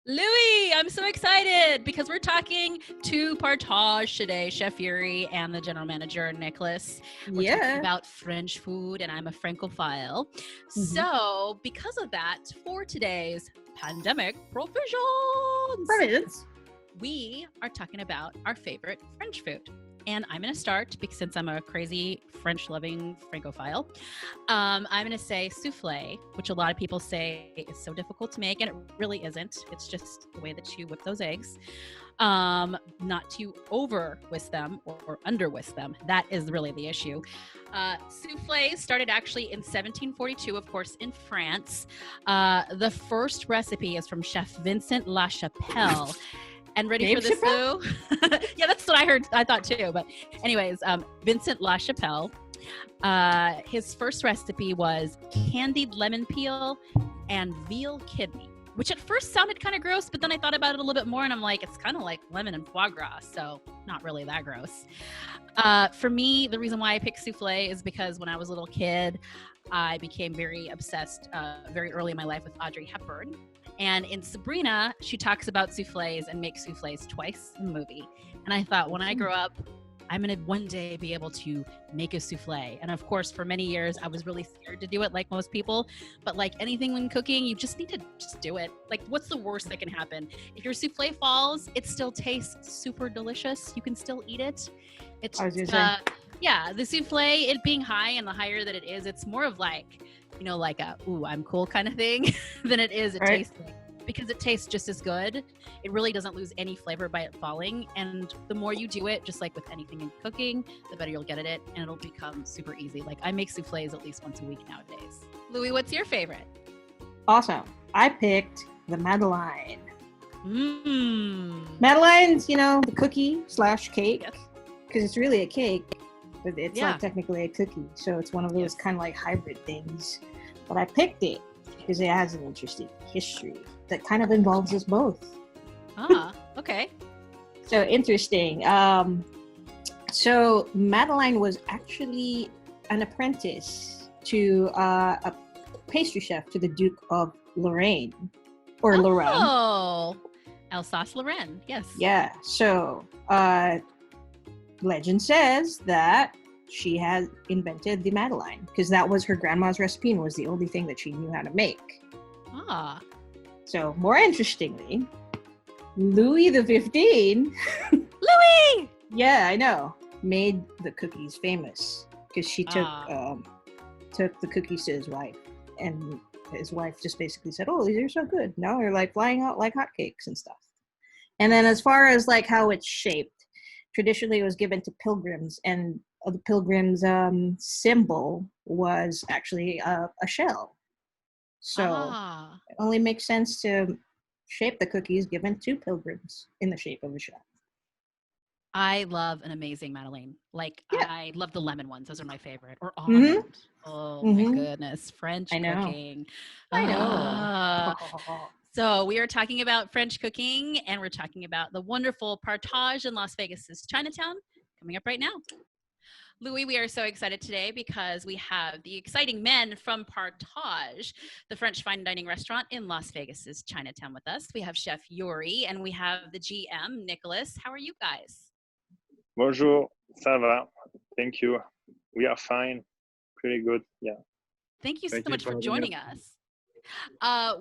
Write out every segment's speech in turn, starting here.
Louie, I'm so excited because we're talking to Partage today, Chef Yuri and the general manager, Nicolas. We're talking about French food, and I'm a Francophile. So because of that, for today's pandemic provisions, we are talking about our favorite French food. And I'm going to start, because since I'm a crazy French-loving Francophile, I'm going to say souffle, which a lot of people say is so difficult to make, and it really isn't. It's just the way that you whip those eggs. Not to over-whisk them or under-whisk them. That is really the issue. Souffle started actually in 1742, of course, in France. The first recipe is from Chef Vincent Lachapelle. And ready for this, Lou? Yeah, that's what I heard. I thought too. But anyways, Vincent Lachapelle, his first recipe was candied lemon peel and veal kidney, which at first sounded kind of gross, but then I thought about it a little bit more and I'm like, it's kind of like lemon and foie gras, so not really that gross. For me, the reason why I picked souffle is because when I was a little kid, I became very obsessed very early in my life with Audrey Hepburn. And in Sabrina, she talks about souffles and makes souffles twice in the movie. And I thought, when I grow up, I'm going to one day be able to make a souffle. And of course, for many years, I was really scared to do it like most people. But like anything when cooking, you just need to just do it. Like, what's the worst that can happen? If your souffle falls, it still tastes super delicious. You can still eat it. It's yeah, the souffle, it being high, and the higher that it is, it's more of like, you know, like a, ooh, I'm cool kind of thing than it is tasting. Because it tastes just as good. It really doesn't lose any flavor by it falling. And the more you do it, just like with anything in cooking, the better you'll get at it. And it'll become super easy. Like, I make souffles at least once a week nowadays. Louie, what's your favorite? Awesome. I picked the Madeleine. Madeleine's, you know, the cookie / cake. Because it's really a cake. But it's not technically a cookie, so it's one of those kind of like hybrid things. But I picked it because it has an interesting history that kind of involves us both. Okay. So interesting. So Madeleine was actually an apprentice to a pastry chef to the Duke of Lorraine, or Lorraine. Oh, Alsace-Lorraine, yes. Yeah. So legend says that she had invented the Madeleine because that was her grandma's recipe and was the only thing that she knew how to make. So more interestingly, Louis the 15th. Louis! Yeah, I know. Made the cookies famous because she took the cookies to his wife, and his wife just basically said, "Oh, these are so good. Now they're like flying out like hotcakes and stuff." And then as far as like how it's shaped, traditionally it was given to pilgrims, and the pilgrims' symbol was actually a shell. So it only makes sense to shape the cookies given to pilgrims in the shape of a shell. I love an amazing Madeleine. Like, I love the lemon ones. Those are my favorite. Or almond. Oh my goodness. French cooking. I know. So we are talking about French cooking, and we're talking about the wonderful Partage in Las Vegas' Chinatown coming up right now. Louie, we are so excited today because we have the exciting men from Partage, the French fine dining restaurant in Las Vegas' Chinatown, with us. We have Chef Yuri, and we have the GM, Nicolas. How are you guys? Bonjour, ça va? Thank you. We are fine. Pretty good, yeah. Thank you so much for joining us.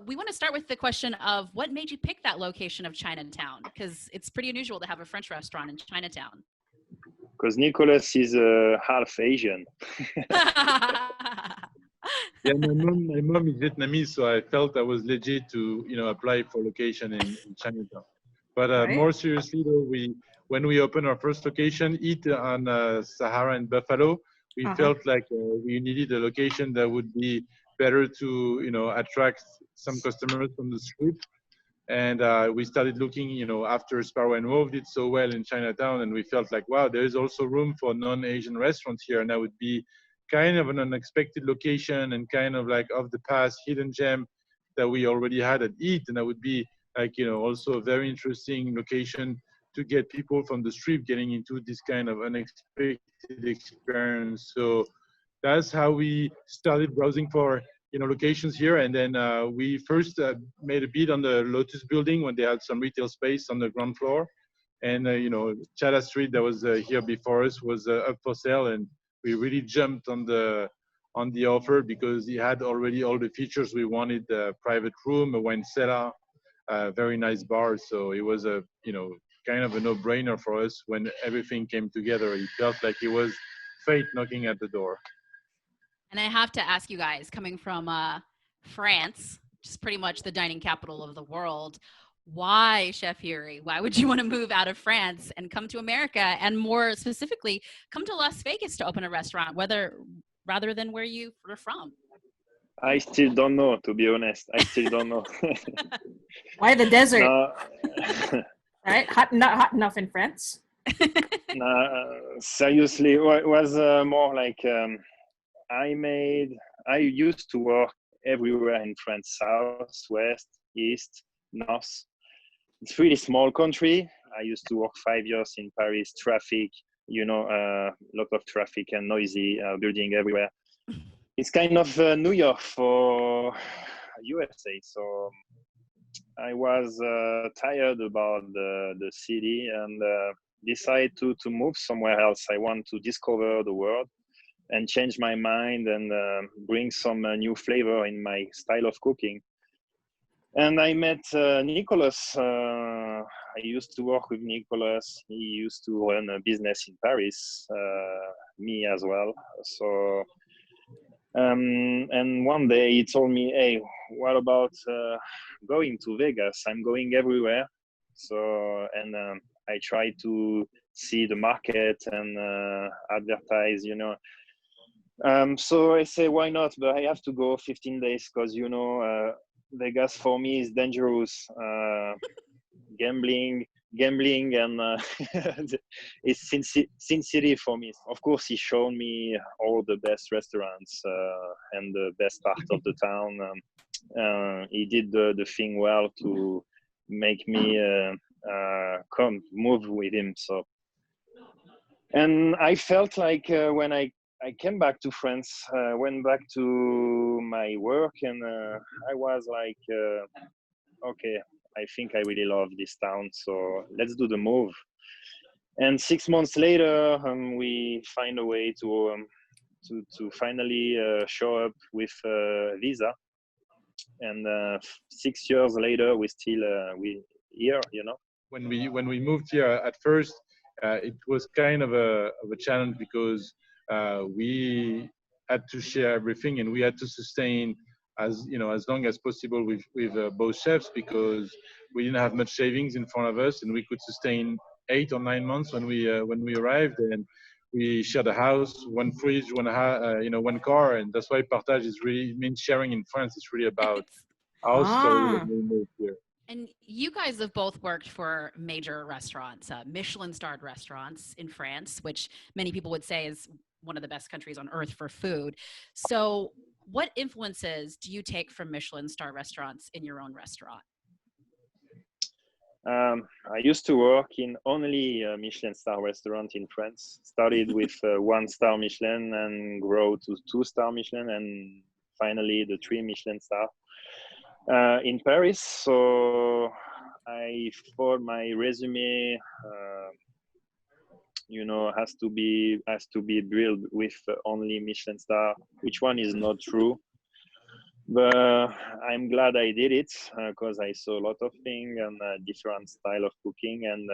We want to start with the question of what made you pick that location of Chinatown? Because it's pretty unusual to have a French restaurant in Chinatown. Because Nicolas is half Asian. Yeah, my mom is Vietnamese, so I felt I was legit to, apply for location in Chinatown. But more seriously, though, when we opened our first location, Eat on Sahara and Buffalo, we felt like we needed a location that would be better to, you know, attract some customers from the street. And we started looking, you know, after Sparrow and Wolf did so well in Chinatown, and we felt like, wow, there is also room for non-Asian restaurants here, and that would be kind of an unexpected location and kind of like of the past hidden gem that we already had at Eat, and that would be like, you know, also a very interesting location to get people from the street getting into this kind of unexpected experience. So that's how we started browsing for, you know, locations here. And then we first made a bid on the Lotus building when they had some retail space on the ground floor. And, you know, Chada Street that was here before us was up for sale. And we really jumped on the offer because he had already all the features we wanted: a private room, a wine cellar, a very nice bar. So it was a, you know, kind of a no-brainer for us when everything came together. It felt like it was fate knocking at the door. And I have to ask you guys, coming from France, which is pretty much the dining capital of the world, why, Chef Yuri? Why would you want to move out of France and come to America, and more specifically, come to Las Vegas to open a restaurant, rather than where you were from? I still don't know, to be honest. I still don't know. Why the desert? No, Right? Not hot enough in France. no, seriously, it was more like I used to work everywhere in France: south, west, east, north. It's really small country. I used to work 5 years in Paris. Traffic, you know, lot of traffic and noisy building everywhere. It's kind of New York for USA. So I was tired about the city and decided to move somewhere else. I want to discover the world and change my mind and bring some new flavor in my style of cooking. And I met Nicolas. I used to work with Nicolas. He used to run a business in Paris, me as well. So, and one day he told me, hey, what about going to Vegas? I'm going everywhere. So, and I try to see the market and advertise, you know. So I say, why not? But I have to go 15 days because, you know, Vegas for me is dangerous. Gambling, and it's Sin City for me. Of course, he showed me all the best restaurants and the best part of the town. He did the thing well to make me move with him. So, and I felt like when I came back to France, went back to my work, and I was like, okay, I think I really love this town, so let's do the move. And 6 months later, we find a way to finally show up with visa. And 6 years later, we here, you know. When we moved here at first, it was kind of a challenge because we had to share everything, and we had to sustain as long as possible with both chefs, because we didn't have much savings in front of us, and we could sustain 8 or 9 months when we arrived. And we shared a house, one fridge, one car, and that's why Partage means sharing in France. It's really about our story when we moved here. And you guys have both worked for major restaurants, Michelin-starred restaurants in France, which many people would say is one of the best countries on earth for food. So what influences do you take from Michelin-star restaurants in your own restaurant? I used to work in only a Michelin-star restaurant in France. Started with 1-star Michelin and grow to 2-star Michelin, and finally the 3 Michelin star in Paris. So I thought my resume, has to be drilled with only Michelin star, which one is not true. But I'm glad I did it because I saw a lot of things and different style of cooking. And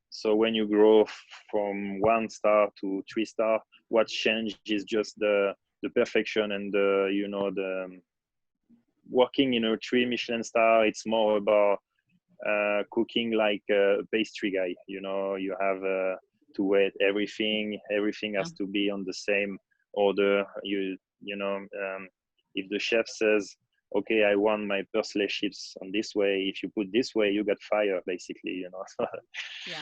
so when you grow from 1 star to 3 star, what changed is just the perfection and the working in a 3 Michelin star. It's more about cooking like a pastry guy. You know, you have to wait everything. Everything has to be on the same order. You know, if the chef says, okay, I want my parsley chips on this way, if you put this way, you get fired, basically, you know.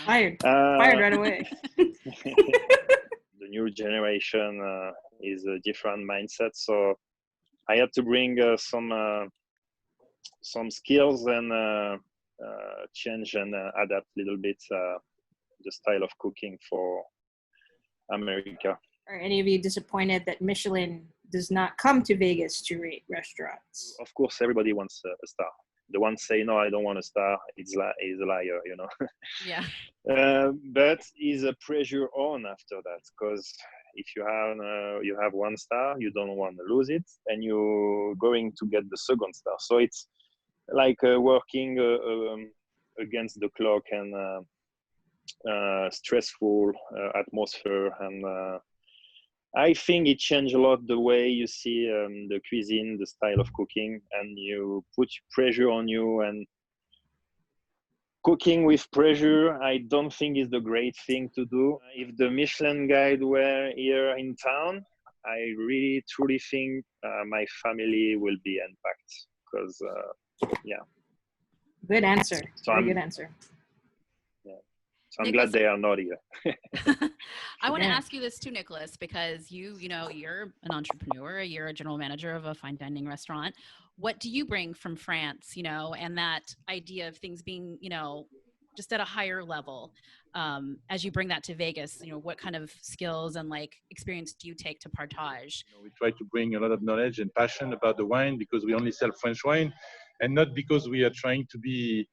Fired right away. The new generation is a different mindset, so I had to bring some skills and change and adapt a little bit the style of cooking for America. Are any of you disappointed that Michelin does not come to Vegas to rate restaurants? Of course, everybody wants a star. The ones say, no, I don't want a star, he's a liar, you know. Yeah. But is a pressure on after that, because if you have one star, you don't want to lose it, and you're going to get the second star. So it's like working against the clock and stressful atmosphere, and I think it changed a lot the way you see the cuisine, the style of cooking, and you put pressure on you. And cooking with pressure, I don't think is the great thing to do. If the Michelin guide were here in town, I really truly think my family will be impacted, because yeah. Good answer. So Very good answer. So I'm glad they are not here. I want to ask you this too, Nicolas, because you know, you're an entrepreneur, you're a general manager of a fine dining restaurant. What do you bring from France, you know, and that idea of things being, you know, just at a higher level, as you bring that to Vegas, you know, what kind of skills and like experience do you take to Partage? You know, we try to bring a lot of knowledge and passion about the wine, because we only sell French wine, and not because we are trying to be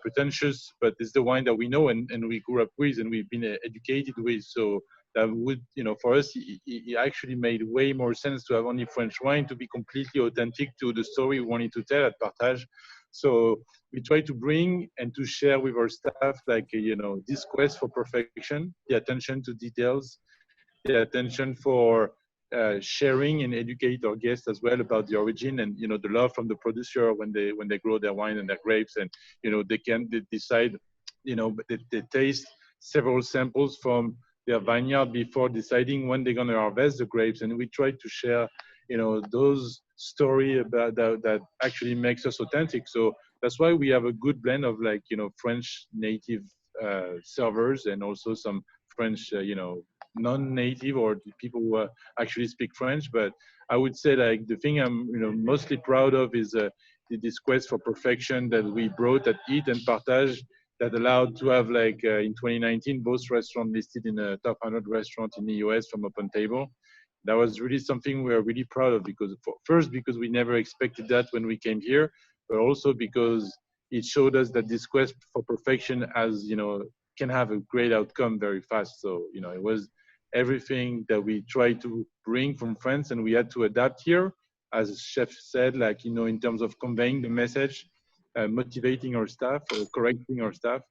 pretentious, but it's the wine that we know and we grew up with and we've been educated with. So that would, you know, for us, it actually made way more sense to have only French wine, to be completely authentic to the story we wanted to tell at Partage. So we try to bring and to share with our staff, like, you know, this quest for perfection, the attention to details, the attention for sharing and educate our guests as well about the origin, and, you know, the love from the producer when they grow their wine and their grapes, and, you know, they decide, you know, they taste several samples from their vineyard before deciding when they're going to harvest the grapes. And we try to share, you know, those story about that actually makes us authentic. So that's why we have a good blend of, like, you know, French native servers, and also some French, you know, non-native or people who actually speak French. But I would say, like, the thing I'm, you know, mostly proud of is this quest for perfection that we brought at Eat and Partage, that allowed to have, like, in 2019, both restaurants listed in a top 100 restaurant in the US from Open Table. That was really something we are really proud of, because first, because we never expected that when we came here, but also because it showed us that this quest for perfection, as you know, can have a great outcome very fast. So, you know, it was everything that we tried to bring from France, and we had to adapt here, as Chef said, like, you know, in terms of conveying the message, motivating our staff, correcting our staff.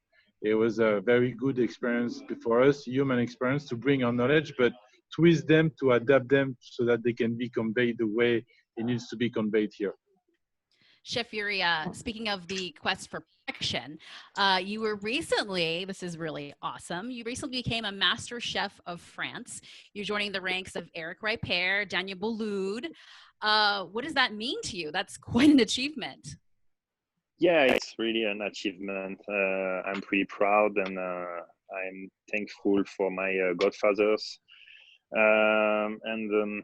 It was a very good experience for us, human experience, to bring our knowledge, but twist them to adapt them so that they can be conveyed the way it needs to be conveyed here. Chef Yuri, speaking of the quest for perfection, you were recently, this is really awesome, you recently became a master chef of France. You're joining the ranks of Eric Ripert, Daniel Boulud. What does that mean to you? That's quite an achievement. Yeah, it's really an achievement. I'm pretty proud, and I'm thankful for my godfathers. And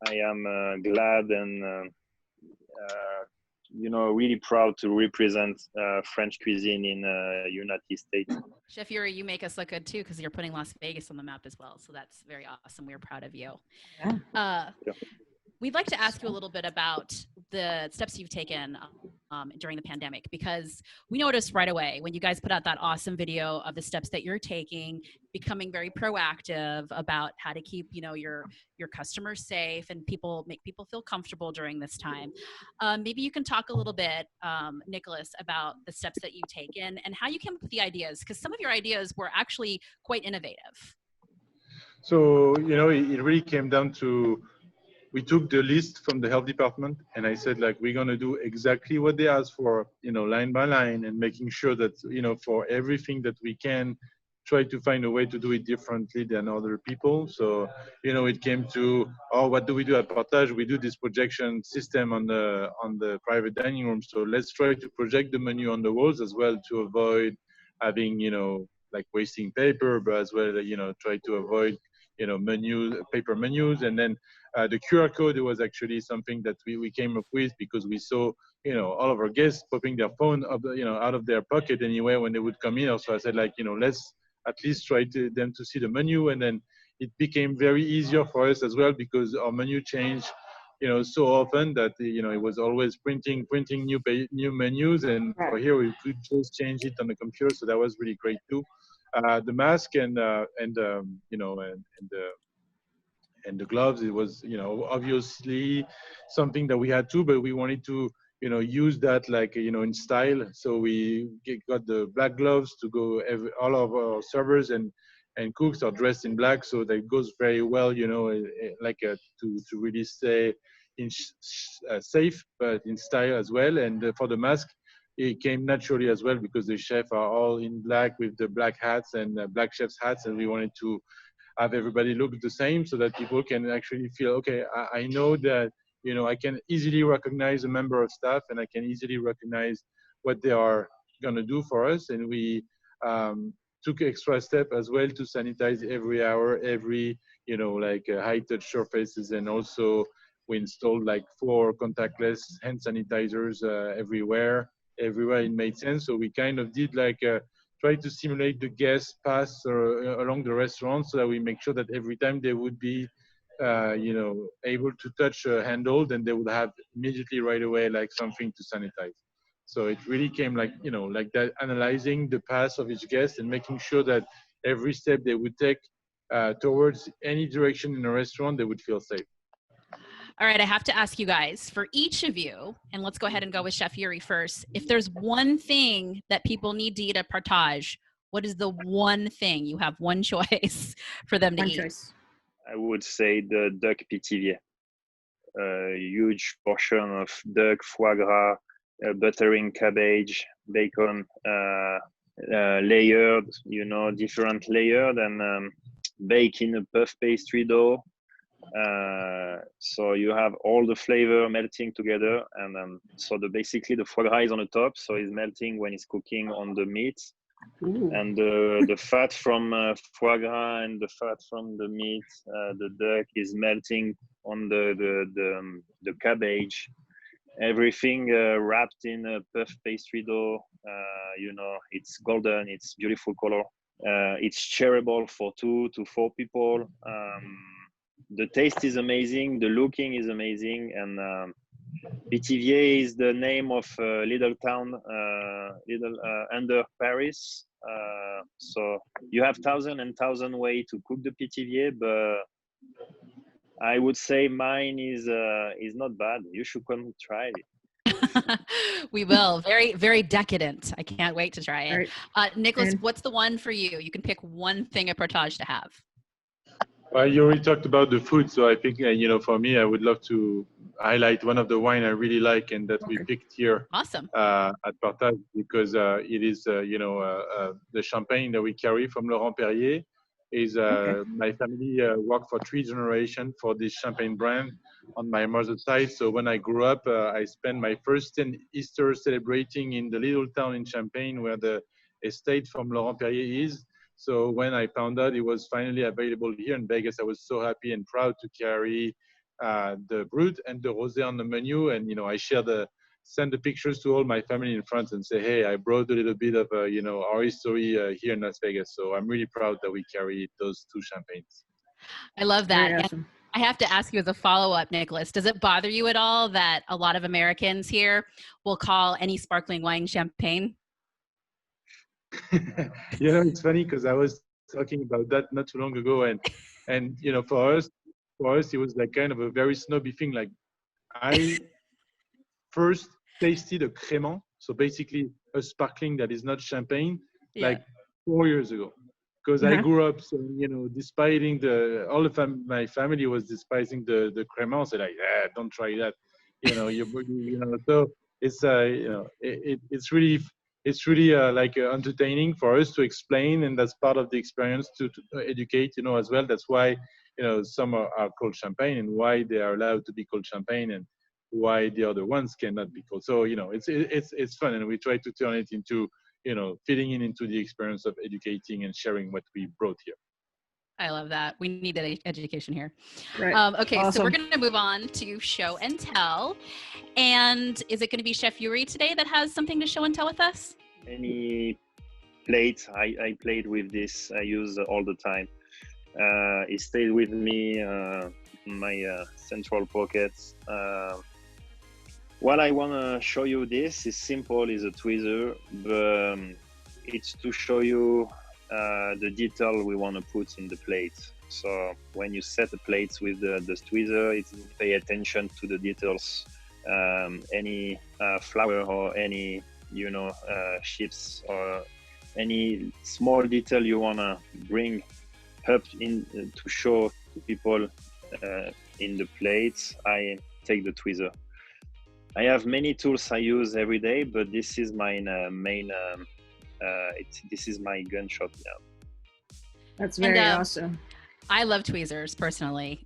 I am glad and you know, really proud to represent French cuisine in United States. Chef Yuri, you make us look good too, because you're putting Las Vegas on the map as well. So that's very awesome. We're proud of you. Yeah. We'd like to ask you a little bit about the steps you've taken during the pandemic, because we noticed right away when you guys put out that awesome video of the steps that you're taking, becoming very proactive about how to keep, you know, your customers safe and make people feel comfortable during this time. Maybe you can talk a little bit, Nicolas, about the steps that you've taken and how you came up with the ideas, because some of your ideas were actually quite innovative. So, you know, it really came down to we took the list from the health department, and I said, like, we're going to do exactly what they asked for, you know, line by line, and making sure that, you know, for everything that we can, try to find a way to do it differently than other people. So, you know, it came to, oh, what do we do at Partage? We do this projection system on the private dining room. So let's try to project the menu on the walls as well, to avoid having, you know, like wasting paper, but as well, you know, try to avoid, you know, paper menus. And then the QR code was actually something that we came up with, because we saw, you know, all of our guests popping their phone up, you know, out of their pocket anyway when they would come in. So I said, like, you know, let's at least try them to see the menu. And then it became very easier for us as well, because our menu changed, you know, so often that, you know, it was always printing new menus, and for here we could just change it on the computer. So that was really great too. The mask and you know, and the gloves, it was, you know, obviously something that we had to, but we wanted to, you know, use that, like, you know, in style. So we got the black gloves to go. All of our servers and cooks are dressed in black, so that goes very well, you know, like to really stay in safe, but in style as well. And for the mask, it came naturally as well, because the chefs are all in black with the black hats and black chef's hats, and we wanted to have everybody look the same, so that people can actually feel, okay, I know that, you know, I can easily recognize a member of staff, and I can easily recognize what they are going to do for us. And we took extra step as well to sanitize every hour, you know, like high touch surfaces. And also we installed like 4 contactless hand sanitizers everywhere it made sense. So we kind of did like try to simulate the guests pass along the restaurant, so that we make sure that every time they would be you know, able to touch a handle, then they would have immediately right away like something to sanitize. So it really came like, you know, like that, analyzing the path of each guest and making sure that every step they would take towards any direction in a restaurant, they would feel safe. All right, I have to ask you guys, for each of you, and let's go ahead and go with Chef Yuri first. If there's one thing that people need to eat at Partage, what is the one thing? You have one choice for them to eat. Choice. I would say the duck pithiviers. A huge portion of duck, foie gras, buttering cabbage, bacon, layered, you know, different layered, and baked in a puff pastry dough. So you have all the flavor melting together, and so basically the foie gras is on the top, so it's melting when it's cooking on the meat. Ooh. And the fat from foie gras and the fat from the meat, the duck, is melting on the cabbage. Everything wrapped in a puff pastry dough. You know, it's golden, it's beautiful color. It's shareable for 2 to 4 people. The taste is amazing, the looking is amazing, and Pithiviers is the name of a little town, under Paris. So you have thousand and thousand ways to cook the pithiviers, but I would say mine is not bad. You should come try it. We will. Very, very decadent. I can't wait to try it. Right. Nicolas, what's the one for you? You can pick one thing at Partage to have. Well, you already talked about the food, so I think, you know, for me, I would love to highlight one of the wine I really like and that we picked here. Awesome. At Partage, because it is, you know, the champagne that we carry from Laurent Perrier. My family worked for 3 generations for this champagne brand on my mother's side. So when I grew up, I spent my first Easter celebrating in the little town in Champagne where the estate from Laurent Perrier is. So when I found out it was finally available here in Vegas, I was so happy and proud to carry the Brut and the Rosé on the menu. And, you know, I send the pictures to all my family in France and say, hey, I brought a little bit of, you know, our history here in Las Vegas. So I'm really proud that we carry those 2 champagnes. I love that. Very awesome. I have to ask you as a follow-up, Nicolas, does it bother you at all that a lot of Americans here will call any sparkling wine champagne? You know, it's funny because I was talking about that not too long ago, and you know, for us it was like kind of a very snobby thing. Like, I first tasted a crémant, so basically a sparkling that is not champagne, like 4 years ago. because I grew up, so, despising my family was despising the crémence. They're like, don't try that. So it's it's really like entertaining for us to explain, and that's part of the experience to educate, as well. That's why some are called champagne, and why they are allowed to be called champagne, and why the other ones cannot be called. So it's fun, and we try to turn it into fitting into the experience of educating and sharing what we brought here. I love that. We need that education here. Right. Okay, Awesome. So we're going to move on to show and tell. And is it going to be Chef Yuri today that has something to show and tell with us? Any plate I played with this, I use all the time. It stayed with me in my central pockets. What I want to show you this is simple, is a tweezer, but it's to show you the detail we want to put in the plate. So when you set the plates with the tweezer, it's pay attention to the details. Any flour or any chips or any small detail you want to bring up in to show to people in the plates, I take the tweezer. I have many tools I use every day, but this is my main. This is my gunshot now. That's very awesome. I love tweezers personally,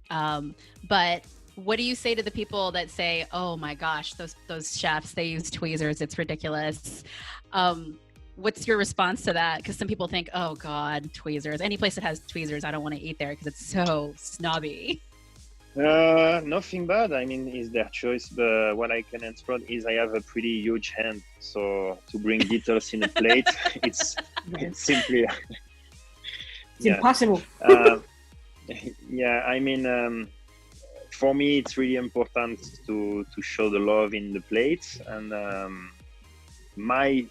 but what do you say to the people that say, "Oh my gosh, those chefs, they use tweezers. It's ridiculous." What's your response to that? Because some people think, "Oh God, tweezers. Any place that has tweezers, I don't want to eat there because it's so snobby." Nothing bad. I mean, it's their choice. But what I can answer is I have a pretty huge hand, so to bring details in a plate, it's simply it's impossible. Yeah, I mean, for me, it's really important to show the love in the plate, and my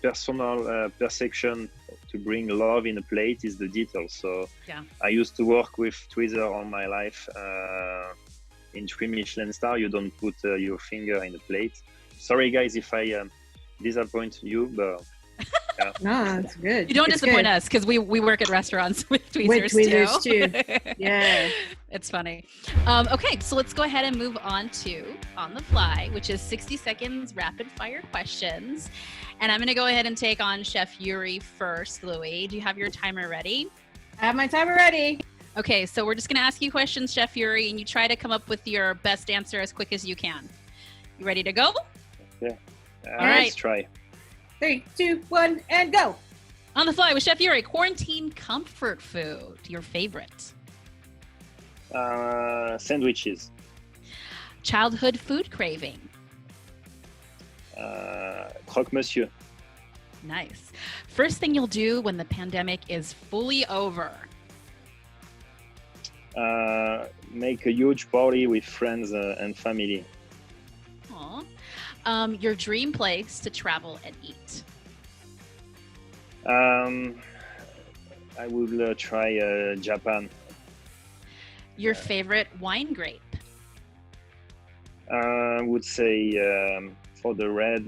personal perception to bring love in a plate is the details. So I used to work with tweezer all my life. In 3 Michelin star, you don't put your finger in the plate. Sorry guys if I disappoint you, but no, that's good. You don't disappoint us, because we work at restaurants with tweezers, too. Yeah, it's funny. Okay, so let's go ahead and move on to On the Fly, which is 60 seconds rapid fire questions. And I'm going to go ahead and take on Chef Yuri first. Louie, do you have your timer ready? I have my timer ready. Okay, so we're just going to ask you questions, Chef Yuri, and you try to come up with your best answer as quick as you can. You ready to go? Yeah. All right. Let's try. 3, 2, 1, and go. On the Fly with Chef Yuri. Quarantine comfort food, your favorite? Sandwiches. Childhood food craving? Croque Monsieur. Nice. First thing you'll do when the pandemic is fully over? Make a huge party with friends and family. Aw. Your dream place to travel and eat? I will try Japan. Your favorite wine grape? I would say for the red,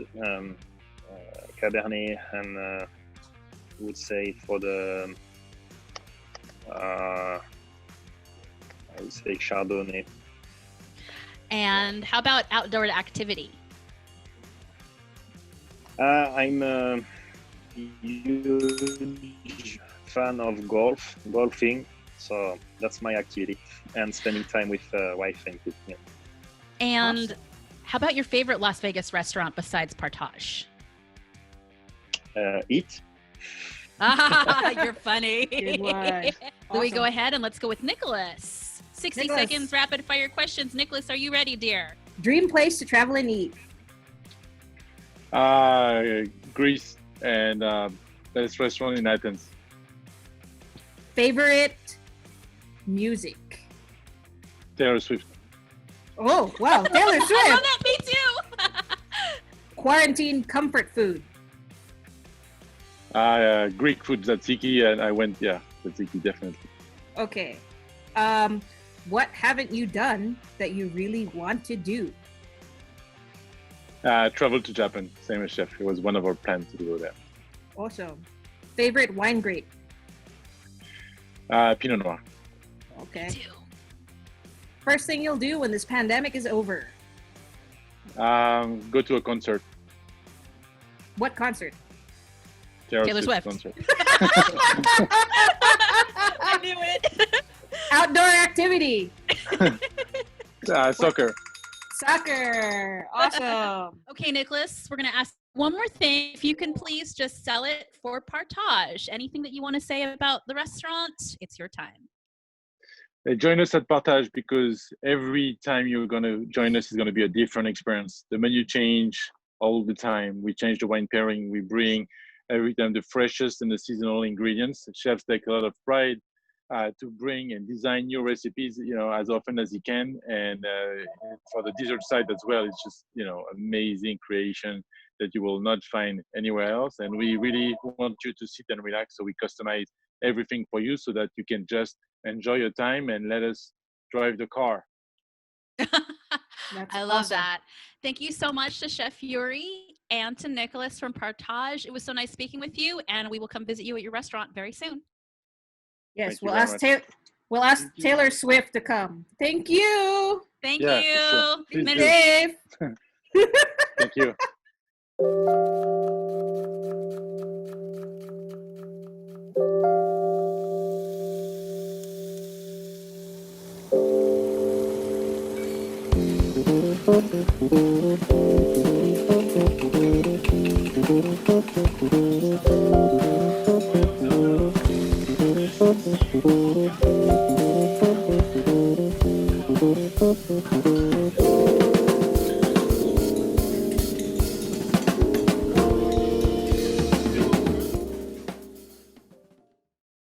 Cabernet, and would say for the I would say Chardonnay. And how about outdoor activity? I'm a huge fan of golfing, so that's my activity, and spending time with wife and kids. Yeah. And awesome. How about your favorite Las Vegas restaurant besides Partage? Eat. You're funny. Good one. Louie, Awesome. go ahead and let's go with Nicolas. 60 seconds, rapid fire questions. Nicolas, are you ready, dear? Dream place to travel and eat? Greece and this restaurant in Athens. Favorite music? Taylor Swift. Oh, wow. Taylor I love Swift. that. Me too. Quarantine comfort food? Greek food, tzatziki, and I went, tzatziki, definitely. Okay. What haven't you done that you really want to do? Travel to Japan, same as Chef. It was one of our plans to go there. Awesome. Favorite wine grape? Pinot Noir. Okay. First thing you'll do when this pandemic is over? Go to a concert. What concert? Taylor Swift. Concert. I knew it. Outdoor activity. Soccer. Soccer. Awesome. Okay, Nicolas, we're going to ask one more thing. If you can please just sell it for Partage. Anything that you want to say about the restaurant, it's your time. Join us at Partage because every time you're going to join us is going to be a different experience. The menu change all the time. We change the wine pairing. We bring every time the freshest and the seasonal ingredients. Chefs take a lot of pride to bring and design new recipes, as often as you can. And for the dessert side as well, it's just, amazing creation that you will not find anywhere else. And we really want you to sit and relax. So we customize everything for you so that you can just enjoy your time and let us drive the car. I love that. Thank you so much to Chef Yuri and to Nicolas from Partage. It was so nice speaking with you, and we will come visit you at your restaurant very soon. Yes, we'll ask Taylor Swift to come. Thank you. Thank you. Sure. Dave. Thank you. Thank you.